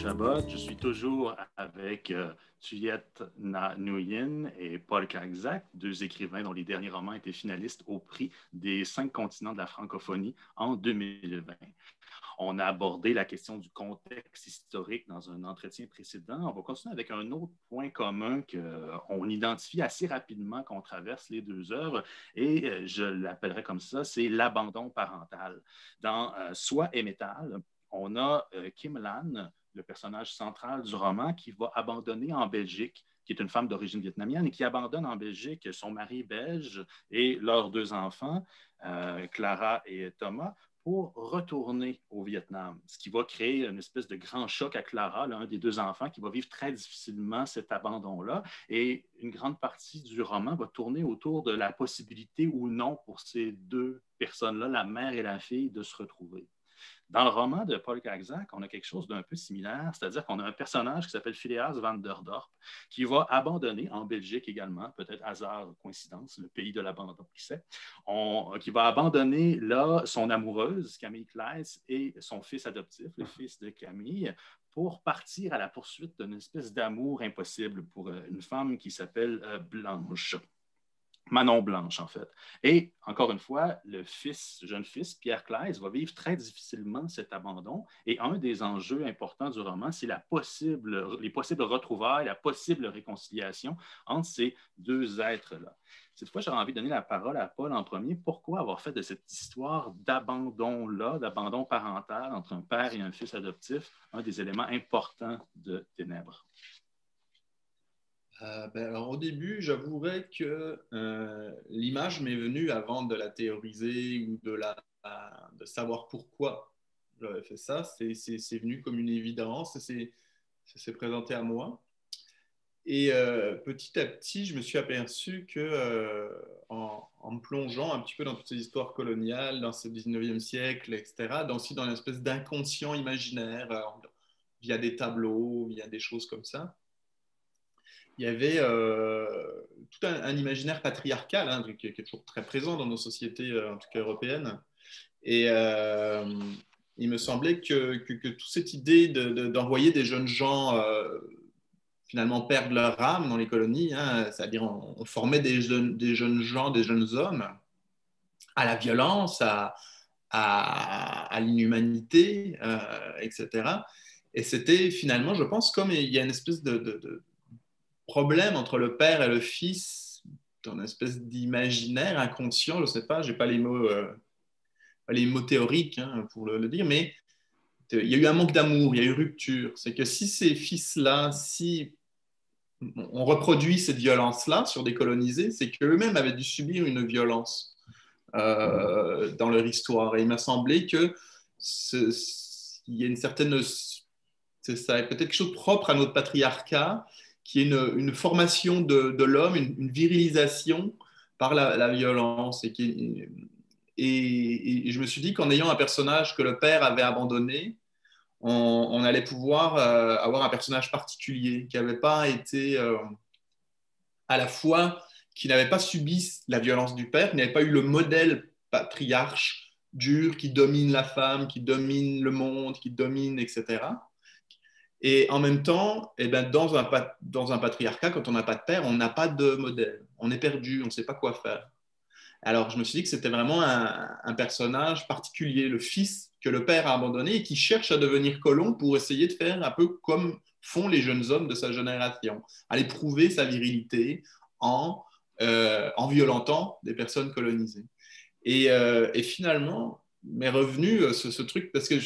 Chabot. Je suis toujours avec Thuliette Nguyen et Paul Kagzak, deux écrivains dont les derniers romans étaient finalistes au prix des 5 continents de la francophonie en 2020. On a abordé la question du contexte historique dans un entretien précédent. On va continuer avec un autre point commun qu'on identifie assez rapidement quand on traverse les deux œuvres, et je l'appellerai comme ça, c'est l'abandon parental. Dans Soi et métal, on a Kim Lan, le personnage central du roman, qui va abandonner en Belgique, qui est une femme d'origine vietnamienne, et qui abandonne en Belgique son mari belge et leurs 2 enfants, Clara et Thomas, pour retourner au Vietnam, ce qui va créer une espèce de grand choc à Clara, l'un des 2 enfants, qui va vivre très difficilement cet abandon-là. Et une grande partie du roman va tourner autour de la possibilité ou non pour ces 2 personnes-là, la mère et la fille, de se retrouver. Dans le roman de Paul Kagzak, on a quelque chose d'un peu similaire, c'est-à-dire qu'on a un personnage qui s'appelle Phileas van der Dorp, qui va abandonner en Belgique également, peut-être hasard, coïncidence, le pays de l'abandon, qui sait, qui va abandonner là son amoureuse, Camille Claes, et son fils adoptif, le fils de Camille, pour partir à la poursuite d'une espèce d'amour impossible pour une femme qui s'appelle Blanche. Manon Blanche, en fait. Et, encore une fois, le jeune fils, Pierre Claes, va vivre très difficilement cet abandon. Et un des enjeux importants du roman, c'est les possibles retrouvailles, la possible réconciliation entre ces 2 êtres-là. Cette fois, j'aurais envie de donner la parole à Paul en premier. Pourquoi avoir fait de cette histoire d'abandon-là, d'abandon parental entre un père et un fils adoptif, un des éléments importants de Ténèbres? Alors, au début, j'avouerais que l'image m'est venue avant de la théoriser ou de savoir pourquoi j'avais fait ça. C'est venu comme une évidence, ça s'est présenté à moi. Et petit à petit, je me suis aperçu que en me plongeant un petit peu dans toutes ces histoires coloniales, dans ce 19e siècle, etc., aussi dans une espèce d'inconscient imaginaire, via des tableaux, via des choses comme ça, il y avait tout un imaginaire patriarcal qui est toujours très présent dans nos sociétés, en tout cas européennes. Et il me semblait que toute cette idée d'envoyer des jeunes gens finalement perdre leur âme dans les colonies, c'est-à-dire on formait des jeunes gens, des jeunes hommes à la violence, à l'inhumanité, etc. Et c'était finalement, je pense, comme il y a une espèce de problème entre le père et le fils, dans une espèce d'imaginaire inconscient, je ne sais pas, je n'ai pas les mots théoriques pour le dire, mais il y a eu un manque d'amour, il y a eu rupture. C'est que si ces fils-là, si on reproduit cette violence-là sur des colonisés, c'est qu'eux-mêmes avaient dû subir une violence dans leur histoire. Et il m'a semblé que il y a une certaine... C'est ça, peut-être quelque chose de propre à notre patriarcat, qui est une formation de l'homme, une virilisation par la violence. Et je me suis dit qu'en ayant un personnage que le père avait abandonné, on allait pouvoir avoir un personnage particulier qui n'avait pas été à la fois, qui n'avait pas subi la violence du père, qui n'avait pas eu le modèle patriarche dur qui domine la femme, qui domine le monde, qui domine, etc. Et en même temps, eh ben, dans un patriarcat, quand on n'a pas de père, on n'a pas de modèle. On est perdu, on ne sait pas quoi faire. Alors, je me suis dit que c'était vraiment un personnage particulier, le fils que le père a abandonné et qui cherche à devenir colon pour essayer de faire un peu comme font les jeunes hommes de sa génération, aller prouver sa virilité en violentant des personnes colonisées. Et finalement, m'est revenu ce truc, parce que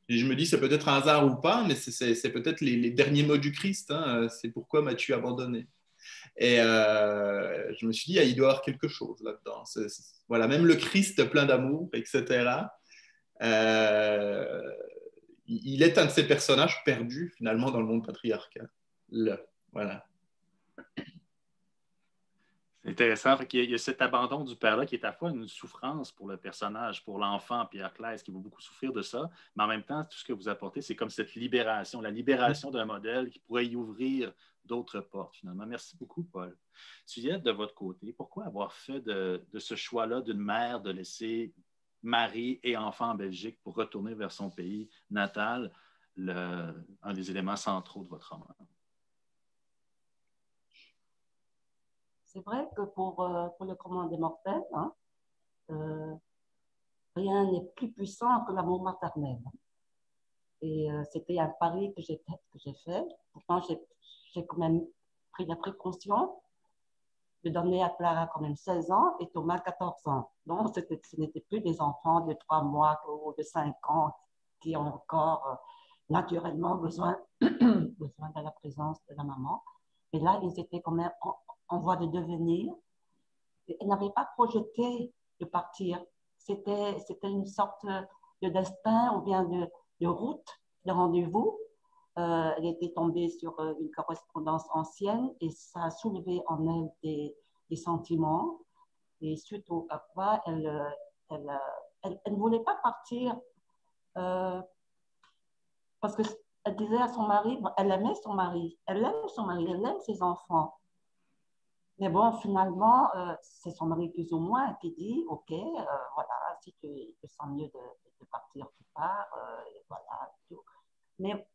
je me dis, c'est peut-être un hasard ou pas, mais c'est peut-être les derniers mots du Christ. C'est pourquoi m'as-tu abandonné? Et je me suis dit, il doit y avoir quelque chose là-dedans. Voilà, même le Christ plein d'amour, etc. Il est un de ces personnages perdus finalement dans le monde patriarcal. Voilà. C'est intéressant. Il y a cet abandon du père-là qui est à la fois une souffrance pour le personnage, pour l'enfant Pierre Claes, qui va beaucoup souffrir de ça, mais en même temps, tout ce que vous apportez, c'est comme cette libération, la libération d'un modèle qui pourrait y ouvrir d'autres portes, finalement. Merci beaucoup, Paul. Thuliette, de votre côté, pourquoi avoir fait de ce choix-là d'une mère de laisser mari et enfant en Belgique pour retourner vers son pays natal un des éléments centraux de votre roman. C'est vrai que pour le commun des mortels, hein, rien n'est plus puissant que l'amour maternel. Et c'était un pari que j'ai fait. Pourtant, j'ai quand même pris la précaution de donner à Clara quand même 16 ans et Thomas 14 ans. Donc, ce n'était plus des enfants de 3 mois ou de 5 ans qui ont encore naturellement besoin de la présence de la maman. Et là, ils étaient quand même en voie de devenir. Ils n'avaient pas projeté de partir. C'était une sorte de destin ou bien de route, de rendez-vous. Elle était tombée sur une correspondance ancienne et ça a soulevé en elle des sentiments. Et suite à quoi elle ne voulait pas partir parce qu'elle disait à son mari, elle aimait son mari, elle aime ses enfants. Mais bon, finalement, c'est son mari plus ou moins qui dit, OK, voilà, si tu te sens mieux de partir, tu pars, voilà. Tout. Mais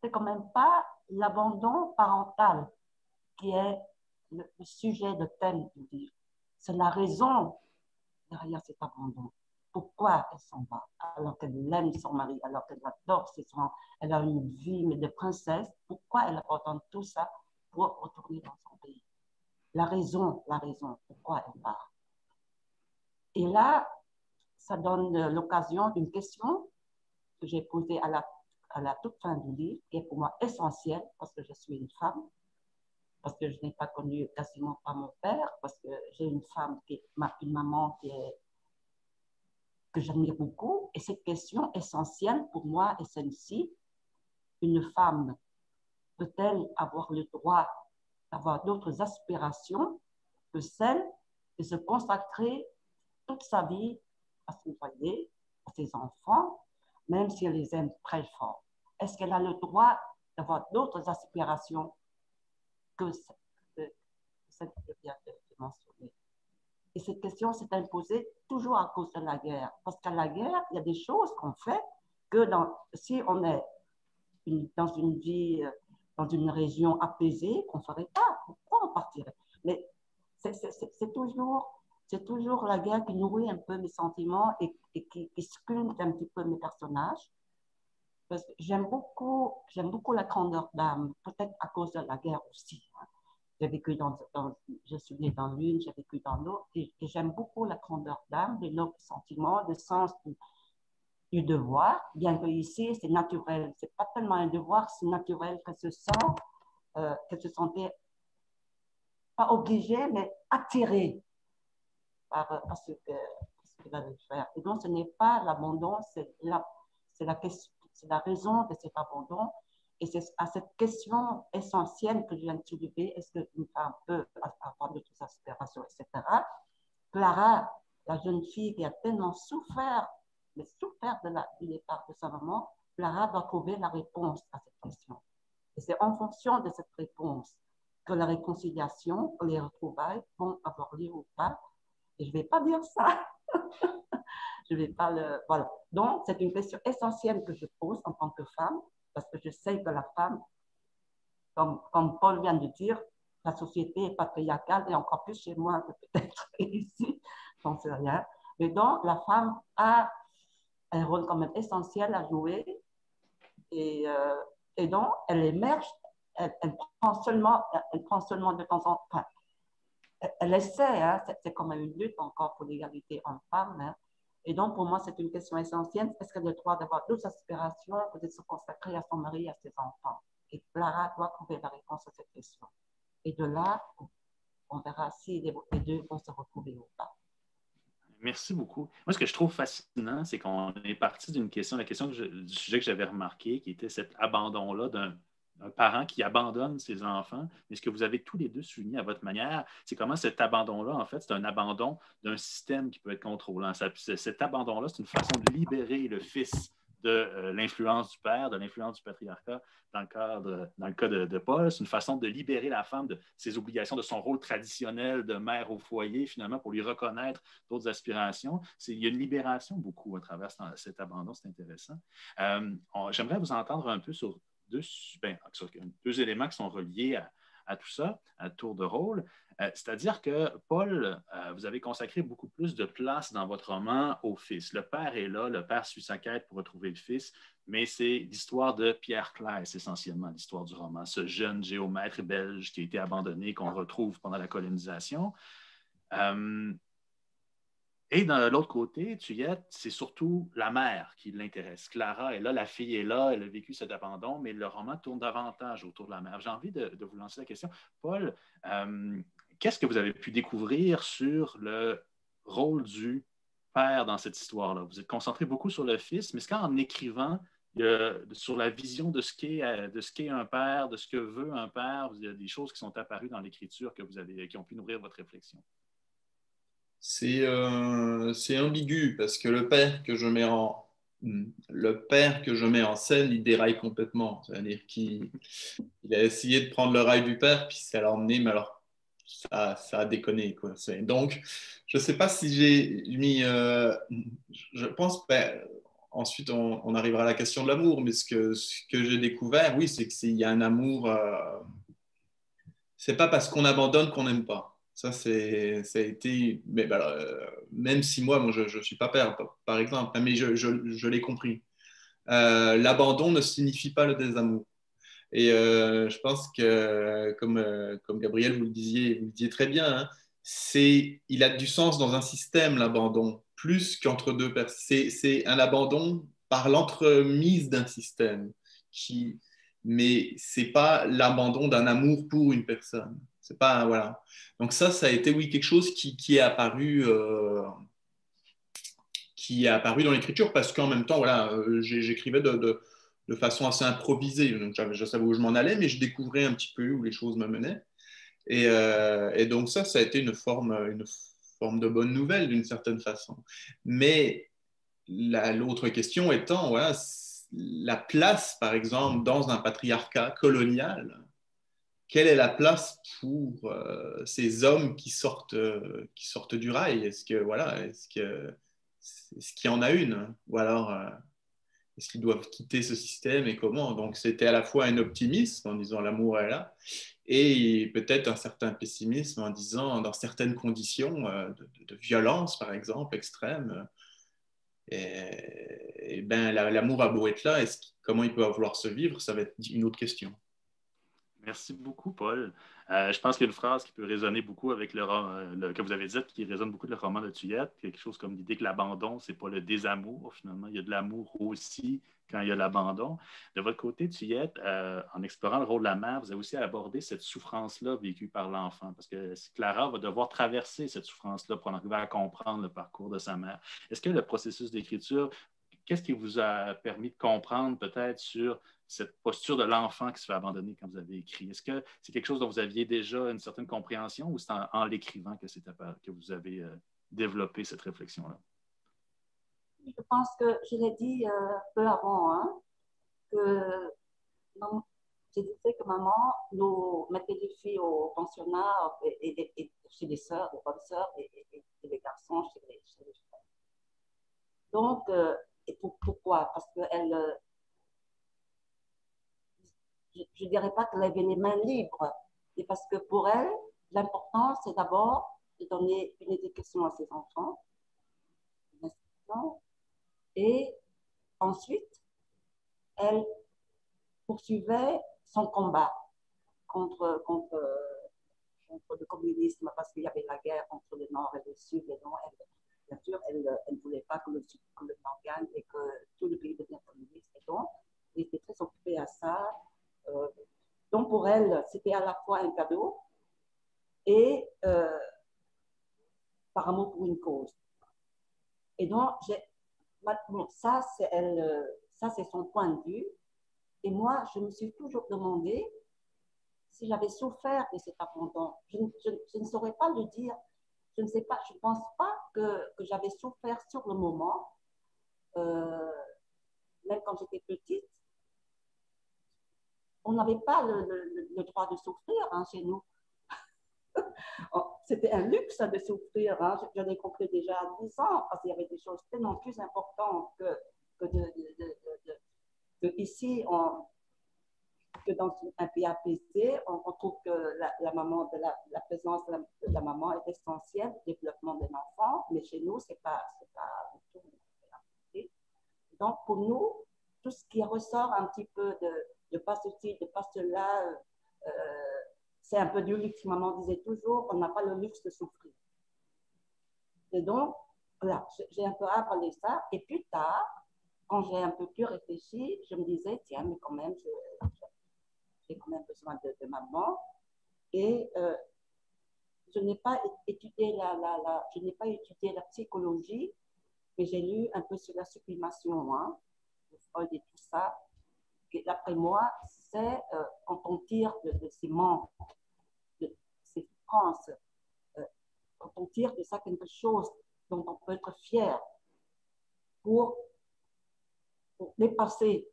c'est quand même pas l'abandon parental qui est le sujet de thème du livre. C'est la raison derrière cet abandon. Pourquoi elle s'en va alors qu'elle aime son mari, alors qu'elle adore ses enfants, elle a une vie mais de princesse. Pourquoi elle abandonne tout ça pour retourner dans son pays? La raison pourquoi elle part. Et là, ça donne l'occasion d'une question que j'ai posée à la toute fin du livre, qui est pour moi essentielle parce que je suis une femme, parce que je n'ai pas connu quasiment pas mon père, parce que j'ai une femme, une maman que j'admire beaucoup. Et cette question essentielle pour moi est celle-ci. Une femme peut-elle avoir le droit d'avoir d'autres aspirations que celle de se consacrer toute sa vie à son foyer, à ses enfants, même si elle les aime très fort? Est-ce qu'elle a le droit d'avoir d'autres aspirations que celle que je viens de mentionner? Et cette question s'est imposée toujours à cause de la guerre. Parce qu'à la guerre, il y a des choses qu'on fait que si on est dans une vie, dans une région apaisée, qu'on ne ferait pas. Pourquoi on partirait? Mais c'est toujours la guerre qui nourrit un peu mes sentiments et qui sculpte un petit peu mes personnages. Parce que j'aime beaucoup la grandeur d'âme, peut-être à cause de la guerre aussi. Hein. J'ai vécu je suis née dans l'une, j'ai vécu dans l'autre, et j'aime beaucoup la grandeur d'âme, les nobles sentiments, le sens du devoir, bien que ici, c'est naturel. C'est pas tellement un devoir, c'est naturel qu'elle se sentait pas obligée, mais attirée par ce qu'elle allait faire. Et donc, ce n'est pas l'abandon, c'est la raison de cet abandon. Et c'est à cette question essentielle que je viens de soulever, est-ce qu'une femme peut avoir d'autres aspirations, etc. Clara, la jeune fille qui a tellement souffert du départ de sa maman, Clara doit trouver la réponse à cette question. Et c'est en fonction de cette réponse que la réconciliation, que les retrouvailles vont avoir lieu ou pas. Et je ne vais pas dire ça. Je ne vais pas le... Voilà. Donc, c'est une question essentielle que je pose en tant que femme, parce que je sais que la femme, comme Paul vient de dire, la société est patriarcale, et encore plus chez moi que peut-être ici, j'en sais rien. Mais donc, la femme a un rôle quand même essentiel à jouer, et donc, elle émerge, elle prend seulement de temps en temps, elle essaie, hein, c'est quand même une lutte encore pour l'égalité homme-femme. Hein. Et donc, pour moi, c'est une question essentielle. Est-ce qu'elle a le droit d'avoir d'autres aspirations que de se consacrer à son mari et à ses enfants? Et Clara doit trouver la réponse à cette question. Et de là, on verra si les deux vont se retrouver ou pas. Merci beaucoup. Moi, ce que je trouve fascinant, c'est qu'on est parti d'une question, du sujet que j'avais remarqué, qui était cet abandon-là d'un parent qui abandonne ses enfants. Mais ce que vous avez tous les deux souligné à votre manière, c'est comment cet abandon-là, en fait, c'est un abandon d'un système qui peut être contrôlant. Cet abandon-là, c'est une façon de libérer le fils de l'influence du père, de l'influence du patriarcat dans le cas de Paul. C'est une façon de libérer la femme de ses obligations, de son rôle traditionnel de mère au foyer, finalement, pour lui reconnaître d'autres aspirations. Il y a une libération beaucoup à travers cet abandon, c'est intéressant. J'aimerais vous entendre un peu sur deux éléments qui sont reliés à tout ça, à tour de rôle. C'est-à-dire que, Paul, vous avez consacré beaucoup plus de place dans votre roman au fils. Le père est là, le père suit sa quête pour retrouver le fils, mais c'est l'histoire de Pierre Claes, essentiellement l'histoire du roman, ce jeune géomètre belge qui a été abandonné, qu'on retrouve pendant la colonisation. Et de l'autre côté, Thuillette, c'est surtout la mère qui l'intéresse. Clara est là, la fille est là, elle a vécu cet abandon, mais le roman tourne davantage autour de la mère. J'ai envie de vous lancer la question. Paul, qu'est-ce que vous avez pu découvrir sur le rôle du père dans cette histoire-là? Vous êtes concentré beaucoup sur le fils, mais est-ce qu'en écrivant sur la vision de ce qu'est un père, de ce que veut un père, il y a des choses qui sont apparues dans l'écriture qui ont pu nourrir votre réflexion? C'est ambigu parce que le père que je mets en scène, il déraille complètement. C'est-à-dire qu'il a essayé de prendre le rail du père, puis ça l'a emmené, mais alors ça a déconné, quoi. Donc, je ne sais pas si j'ai mis. Je pense. Ensuite, on arrivera à la question de l'amour, mais ce que j'ai découvert, oui, c'est qu'il y a un amour. C'est pas parce qu'on abandonne qu'on n'aime pas. Ça a été. Mais, même si moi je ne suis pas père, par exemple, hein, mais je l'ai compris. L'abandon ne signifie pas le désamour. Et je pense que, comme Gabriel, vous le disiez très bien, hein, il a du sens dans un système, l'abandon, plus qu'entre deux personnes. C'est un abandon par l'entremise d'un système, mais ce n'est pas l'abandon d'un amour pour une personne. C'est pas, voilà. Donc ça a été, oui, quelque chose qui est apparu dans l'écriture, parce qu'en même temps, voilà, j'écrivais de façon assez improvisée. Donc, je savais où je m'en allais, mais je découvrais un petit peu où les choses me menaient. Et donc, ça a été une forme de bonne nouvelle, d'une certaine façon. Mais l'autre question étant, voilà, la place, par exemple, dans un patriarcat colonial, quelle est la place pour ces hommes qui sortent du rail? Est-ce qu'il y en a une? Ou alors, est-ce qu'ils doivent quitter ce système et comment? Donc, c'était à la fois un optimisme en disant l'amour est là, et peut-être un certain pessimisme en disant dans certaines conditions de violence, par exemple, extrême, et ben, l'amour a beau être là, comment il peut vouloir se vivre? Ça va être une autre question. Merci beaucoup, Paul. Je pense qu'il y a une phrase qui peut résonner beaucoup avec que vous avez dit, qui résonne beaucoup avec le roman de Thuillette, quelque chose comme l'idée que l'abandon, c'est pas le désamour, finalement. Il y a de l'amour aussi quand il y a l'abandon. De votre côté, Thuillette, en explorant le rôle de la mère, vous avez aussi abordé cette souffrance-là vécue par l'enfant, parce que Clara va devoir traverser cette souffrance-là pour en arriver à comprendre le parcours de sa mère. Est-ce que le processus d'écriture, qu'est-ce qui vous a permis de comprendre peut-être sur cette posture de l'enfant qui se fait abandonner quand vous avez écrit? Est-ce que c'est quelque chose dont vous aviez déjà une certaine compréhension ou c'est en l'écrivant que vous avez développé cette réflexion-là? Je pense que je l'ai dit peu avant, hein, que je disais que maman nous mettait les filles au pensionnat et chez les sœurs, les bonnes sœurs, et les garçons chez les frères. Donc, pourquoi? Parce qu'elle, je ne dirais pas qu'elle avait les mains libres, mais parce que pour elle, l'important, c'est d'abord de donner une éducation à ses enfants, et ensuite, elle poursuivait son combat contre le communisme, parce qu'il y avait la guerre entre le Nord et le Sud, et donc, bien sûr, elle ne voulait pas que le Nord gagne et que tout le pays devienne communiste, et donc, elle était très occupée à ça. Donc, pour elle, c'était à la fois un cadeau et par amour pour une cause. Et donc, bon, ça, c'est son point de vue. Et moi, je me suis toujours demandé si j'avais souffert de cet abandon. Je ne saurais pas le dire. Je ne sais pas, je ne pense pas que j'avais souffert sur le moment. même quand j'étais petite, on n'avait pas le droit de souffrir hein, chez nous. C'était un luxe de souffrir. Hein. Je l'ai compris déjà à 10 ans, parce qu'il y avait des choses tellement plus importantes que ici, que dans un pays apaisé, on trouve que la maman, la présence de la maman est essentielle au développement de l'enfant, mais chez nous, c'est pas du tout. Donc, pour nous, tout ce qui ressort un petit peu de pas ceci, de pas cela, c'est un peu du luxe. Maman disait toujours, on n'a pas le luxe de souffrir. Et donc, voilà, j'ai un peu avalé ça. Et plus tard, quand j'ai un peu plus réfléchi, je me disais, tiens, mais quand même, j'ai quand même besoin de maman. Et je n'ai pas étudié je n'ai pas étudié la psychologie, mais j'ai lu un peu sur la sublimation, hein, Freud et tout ça. Et d'après moi, c'est quand on tire de ces manques, de ces souffrances, quand on tire de ça quelque chose dont on peut être fier pour dépasser.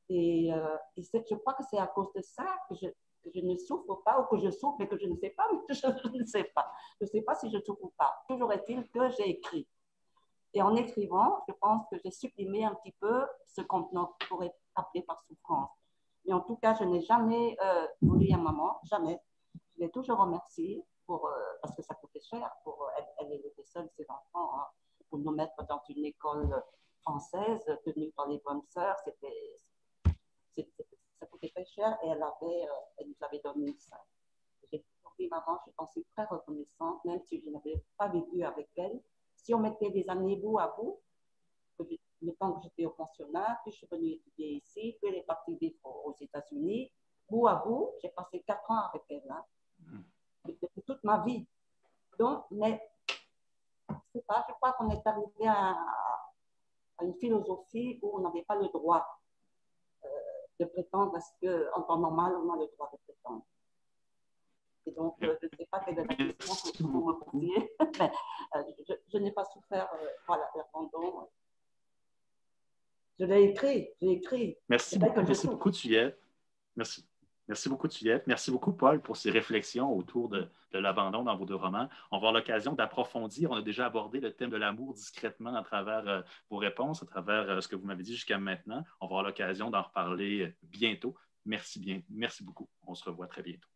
Et je crois que c'est à cause de ça que je ne souffre pas, ou que je souffre, mais que je ne sais pas, mais je ne sais pas. Je ne sais pas si je souffre ou pas. Toujours est-il que j'ai écrit. Et en écrivant, je pense que j'ai supprimé un petit peu ce qu'on pourrait appeler par souffrance. Mais en tout cas, je n'ai jamais voulu à maman, jamais. Je l'ai toujours remerciée parce que ça coûtait cher. Elle était seule, ses enfants, hein, pour nous mettre dans une école française tenue par les bonnes sœurs. Ça coûtait très cher et elle nous avait donné ça. J'ai toujours dit, maman, je t'en suis très reconnaissante, même si je n'avais pas vécu avec elle. Si on mettait des années bout à bout, le temps que j'étais au pensionnat, puis je suis venue étudier ici, puis elle est partie vivre aux États-Unis, bout à bout, j'ai passé 4 ans avec elle, hein, depuis toute ma vie. Donc, mais je sais pas, je crois qu'on est arrivé à une philosophie où on n'avait pas le droit de prétendre parce qu'en temps normal, on a le droit de prétendre. Et donc, je ne sais pas quelle est la question que vous me posiez, mais je n'ai pas souffert voilà, l'abandon. Je l'ai écrit. Merci beaucoup, Thuliette. Merci beaucoup, Thuliette. Merci beaucoup, Paul, pour ces réflexions autour de l'abandon dans vos 2 romans. On va avoir l'occasion d'approfondir. On a déjà abordé le thème de l'amour discrètement à travers vos réponses, à travers ce que vous m'avez dit jusqu'à maintenant. On va avoir l'occasion d'en reparler bientôt. Merci beaucoup. On se revoit très bientôt.